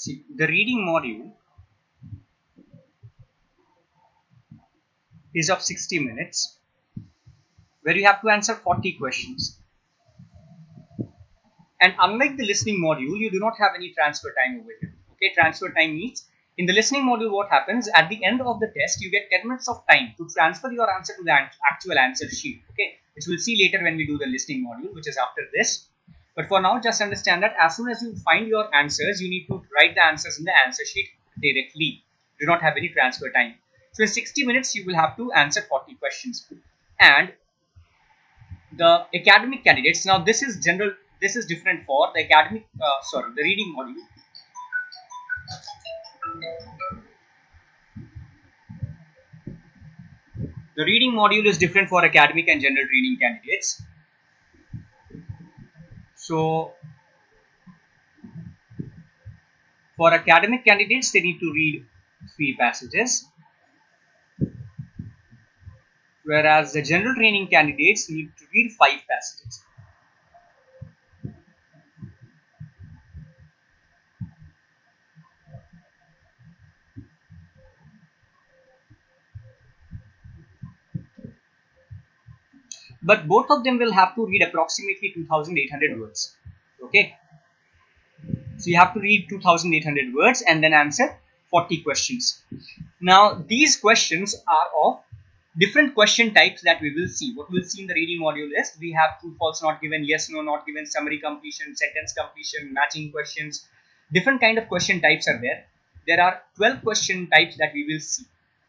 See, the reading module is of 60 minutes, where you have to answer 40 questions. And unlike the listening module, you do not have any transfer time over here. Okay, transfer time means in the listening module, what happens at the end of the test, you get 10 minutes of time to transfer your answer to the actual answer sheet. Okay, which we'll see later when we do the listening module, which is after this. But for now, just understand that as soon as you find your answers, you need to write the answers in the answer sheet directly. Do not have any transfer time. So in 60 minutes, you will have to answer 40 questions. And the academic candidates, now this is general, this is different for the academic, the reading module. The reading module is different for academic and general training candidates. So for academic candidates, they need to read 3 passages, whereas the general training candidates need to read 5 passages. But both of them will have to read approximately 2800 words. Okay, so you have to read 2800 words and then answer 40 questions. Now these questions are of different question types that we will see. What we'll see in the reading module is we have true, false, not given, yes, no, not given, summary completion, sentence completion, matching questions. Different kind of question types are there. There are 12 question types that we will see.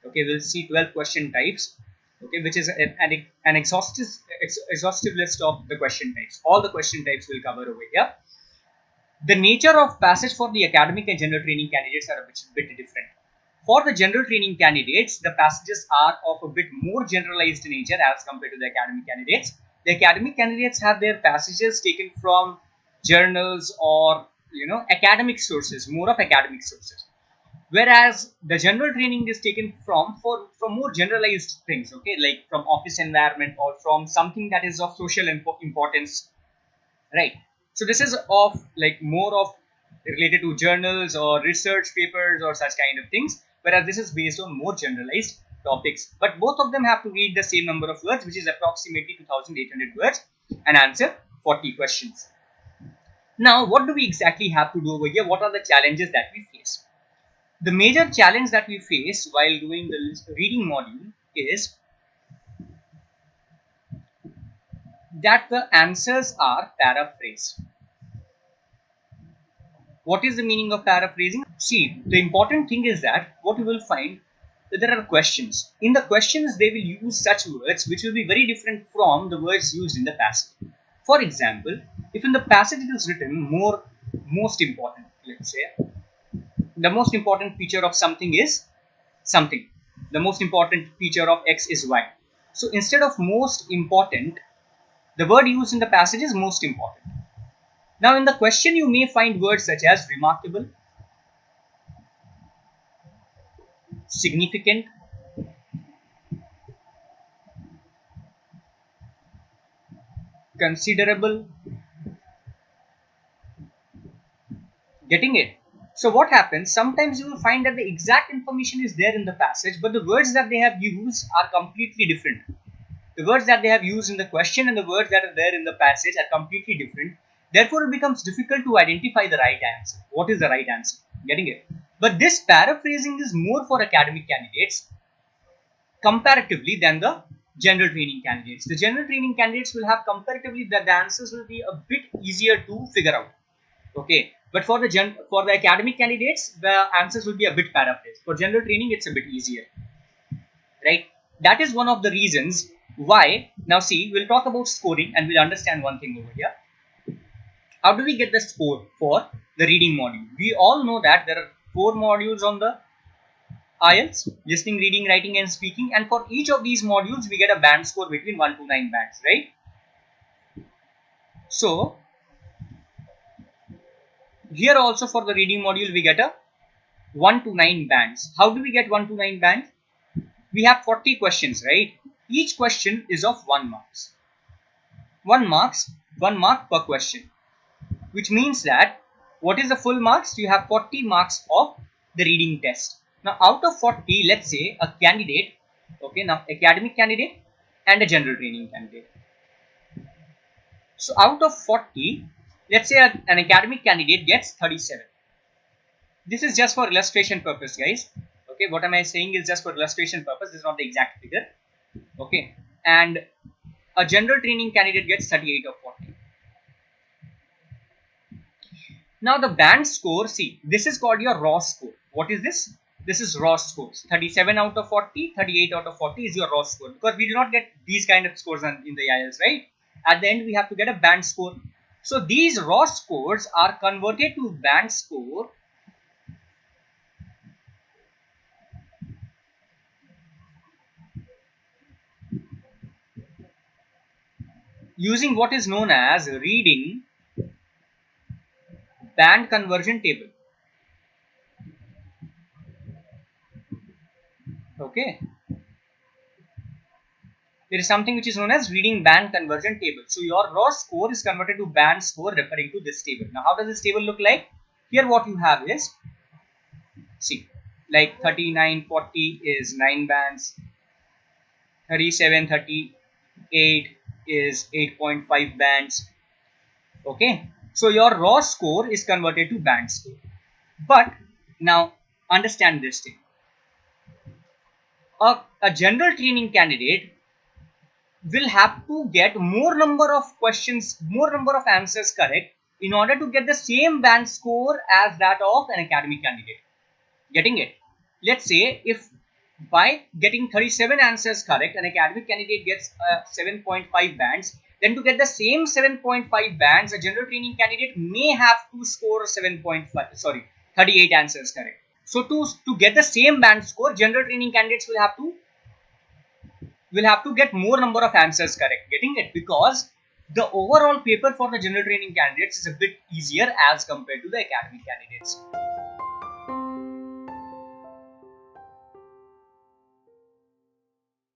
Okay, we'll see 12 question types. Okay, which is an exhaustive list of the question types. All the question types will cover over here. The nature of passage for the academic and general training candidates are a bit different. For the general training candidates, the passages are of a bit more generalized nature as compared to the academic candidates. The academic candidates have their passages taken from journals or academic sources, more of academic sources. Whereas the general training is taken from more generalized things, okay, like from office environment or from something that is of social importance, right? So this is of like more of related to journals or research papers or such kind of things, whereas this is based on more generalized topics. But both of them have to read the same number of words, which is approximately 2800 words, and answer 40 questions. Now, what do we exactly have to do over here? What are the challenges that we face? The major challenge that we face while doing the reading module is that the answers are paraphrased. What is the meaning of paraphrasing? See, the important thing is that what you will find that there are questions. In the questions, they will use such words which will be very different from the words used in the passage. For example, if in the passage it is written most important, let's say, the most important feature of something is something. The most important feature of X is Y. So instead of most important, the word used in the passage is most important. Now in the question, you may find words such as remarkable, significant, considerable. Getting it? So what happens? Sometimes you will find that the exact information is there in the passage, but the words that they have used are completely different. The words that they have used in the question and the words that are there in the passage are completely different. Therefore, it becomes difficult to identify the right answer. What is the right answer? Getting it? But this paraphrasing is more for academic candidates comparatively than the general training candidates. The general training candidates will have comparatively that the answers will be a bit easier to figure out. Okay, but for the academic candidates, the answers will be a bit paraphrased. For general training, it's a bit easier, right? That is one of the reasons why. Now see, we'll talk about scoring and we'll understand one thing over here. How do we get the score for the reading module? We all know that there are 4 modules on the IELTS: listening, reading, writing and speaking, and for each of these modules we get a band score between 1 to 9 bands, right? So here also for the reading module we get a 1 to 9 bands. How do we get 1 to 9 bands? We have 40 questions, right? Each question is of 1 marks. 1 mark per question, which means that what is the full marks? You have 40 marks of the reading test. Now out of 40, let's say a candidate, okay, now academic candidate and a general training candidate. So out of 40, let's say an academic candidate gets 37. This is just for illustration purpose, guys. Okay, what am I saying is just for illustration purpose. This is not the exact figure. Okay, and a general training candidate gets 38 of 40. Now the band score, see, this is called your raw score. What is this? This is raw scores. 37 out of 40, 38 out of 40 is your raw score, because we do not get these kind of scores in the IELTS, right? At the end we have to get a band score. So these raw scores are converted to band score using what is known as reading band conversion table. Okay, there is something which is known as reading band conversion table. So your raw score is converted to band score referring to this table. Now how does this table look like? Here what you have is, see, like 39, 40 is 9 bands, 37, 38 is 8.5 bands. Okay, so your raw score is converted to band score. But now understand this thing. A general training candidate will have to get more number of questions, more number of answers correct in order to get the same band score as that of an academic candidate. Getting it? Let's say if by getting 37 answers correct, an academic candidate gets 7.5 bands, then to get the same 7.5 bands, a general training candidate may have to score 38 answers correct. So to get the same band score, general training candidates will have to get more number of answers correct. Getting it? Because the overall paper for the general training candidates is a bit easier as compared to the academic candidates.